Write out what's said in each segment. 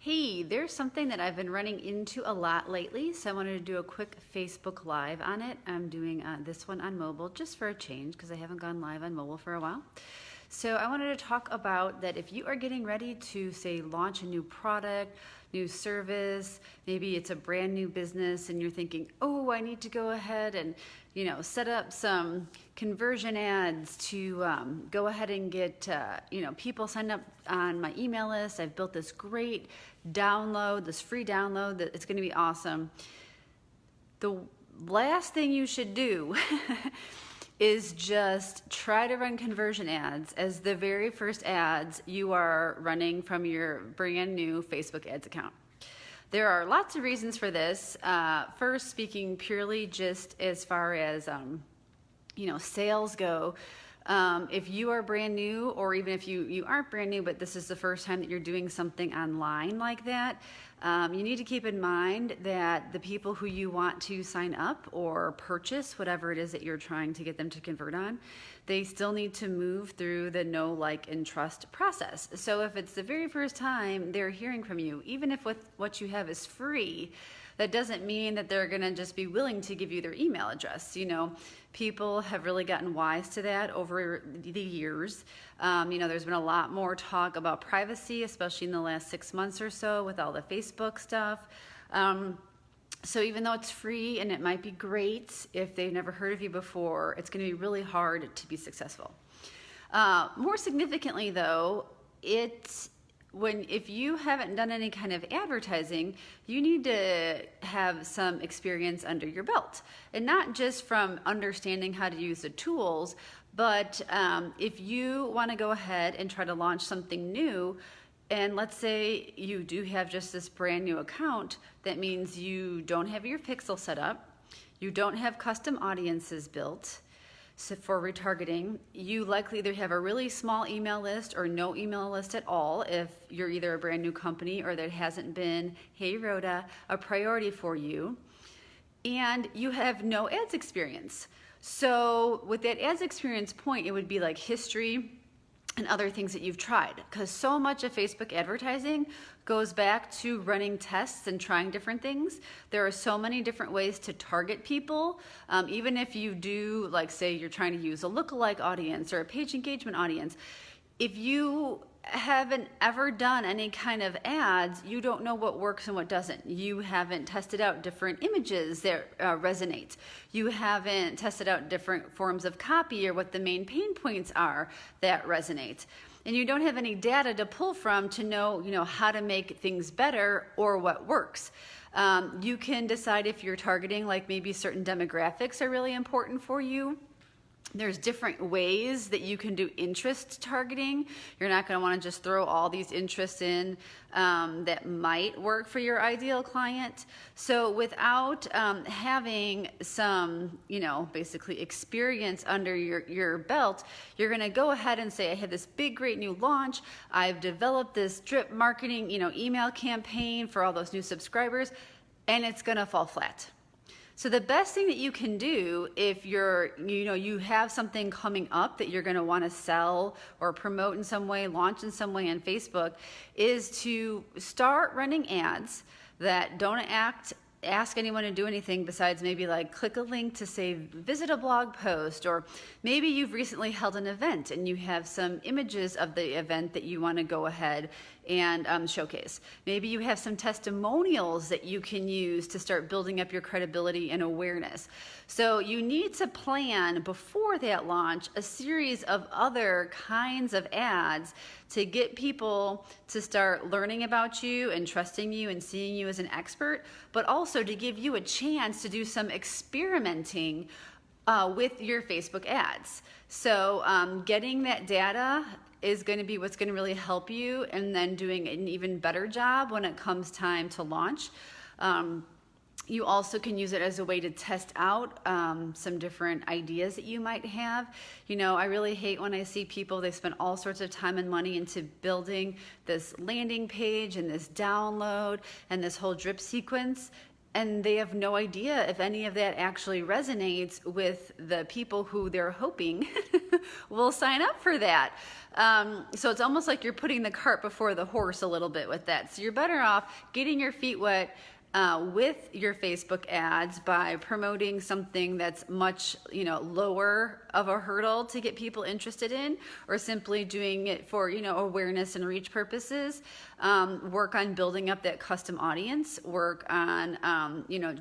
Hey, there's something that I've been running into a lot lately, so I wanted to do a quick Facebook Live on it. I'm doing this one on mobile just for a change because I haven't gone live on mobile for a while. So I wanted to talk about that if you are getting ready to, say, launch a new product, new service, maybe it's a brand new business and you're thinking, oh, I need to go ahead and set up some conversion ads to go ahead and get people signed up on my email list. I've built this great download, this free download that it's going to be awesome. The last thing you should do is just try to run conversion ads as the very first ads you are running from your brand new Facebook ads account. There are lots of reasons for this. First, speaking purely just as far as sales go, if you are brand new, or even if you aren't brand new, but this is the first time that you're doing something online like that, you need to keep in mind that the people who you want to sign up or purchase whatever it is that you're trying to get them to convert on, they still need to move through the know, like, and trust process. So if it's the very first time they're hearing from you, even if what you have is free, that doesn't mean that they're going to just be willing to give you their email address. People have really gotten wise to that over the years. There's been a lot more talk about privacy, especially in the last 6 months or so with all the Facebook stuff. So even though it's free and it might be great, if they've never heard of you before, it's going to be really hard to be successful. More significantly, though, if you haven't done any kind of advertising, you need to have some experience under your belt. And not just from understanding how to use the tools, but if you want to go ahead and try to launch something new, and let's say you do have just this brand new account, that means you don't have your pixel set up, you don't have custom audiences built. So for retargeting, you likely either have a really small email list or no email list at all if you're either a brand new company or that hasn't been, hey Rhoda, a priority for you. And you have no ads experience. So with that ads experience point, it would be like history and other things that you've tried, because so much of Facebook advertising goes back to running tests and trying different things. There are so many different ways to target people. Even if you do, like, say you're trying to use a lookalike audience or a page engagement audience, if you haven't ever done any kind of ads, you don't know what works and what doesn't. You haven't tested out different images that resonate. You haven't tested out different forms of copy or what the main pain points are that resonate. And you don't have any data to pull from to know, how to make things better or what works. You can decide if you're targeting, like, maybe certain demographics are really important for you. There's different ways that you can do interest targeting. You're not going to want to just throw all these interests in that might work for your ideal client. So without having some, basically experience under your belt, you're going to go ahead and say, I have this big, great new launch. I've developed this drip marketing, email campaign for all those new subscribers, and it's going to fall flat. So the best thing that you can do if you have something coming up that you're going to want to sell or promote in some way, launch in some way on Facebook, is to start running ads that don't ask anyone to do anything besides maybe like click a link to say visit a blog post, or maybe you've recently held an event and you have some images of the event that you want to go ahead and showcase. Maybe you have some testimonials that you can use to start building up your credibility and awareness. So you need to plan before that launch a series of other kinds of ads to get people to start learning about you and trusting you and seeing you as an expert, but also to give you a chance to do some experimenting with your Facebook ads. So getting that data is going to be what's going to really help you, and then doing an even better job when it comes time to launch. You also can use it as a way to test out some different ideas that you might have. I really hate when I see people, they spend all sorts of time and money into building this landing page and this download and this whole drip sequence, and they have no idea if any of that actually resonates with the people who they're hoping will sign up for that. So it's almost like you're putting the cart before the horse a little bit with that. So you're better off getting your feet wet with your Facebook ads by promoting something that's much, lower of a hurdle to get people interested in, or simply doing it for, awareness and reach purposes. Work on building up that custom audience, work on,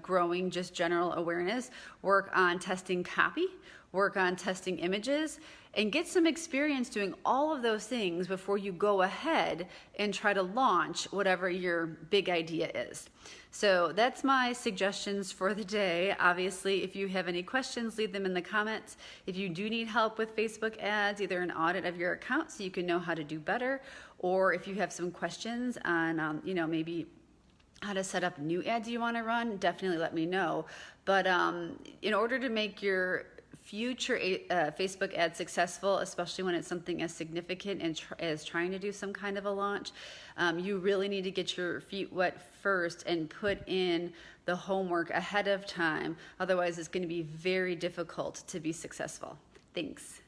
growing just general awareness, work on testing copy, work on testing images, and get some experience doing all of those things before you go ahead and try to launch whatever your big idea is. So that's my suggestions for the day. Obviously, if you have any questions, leave them in the comments. If you do need help with Facebook ads, either an audit of your account so you can know how to do better, or if you have some questions on, maybe how to set up new ads you want to run, definitely let me know. But in order to make your future Facebook ad successful, especially when it's something as significant as trying to do some kind of a launch, you really need to get your feet wet first and put in the homework ahead of time. Otherwise, it's going to be very difficult to be successful. Thanks.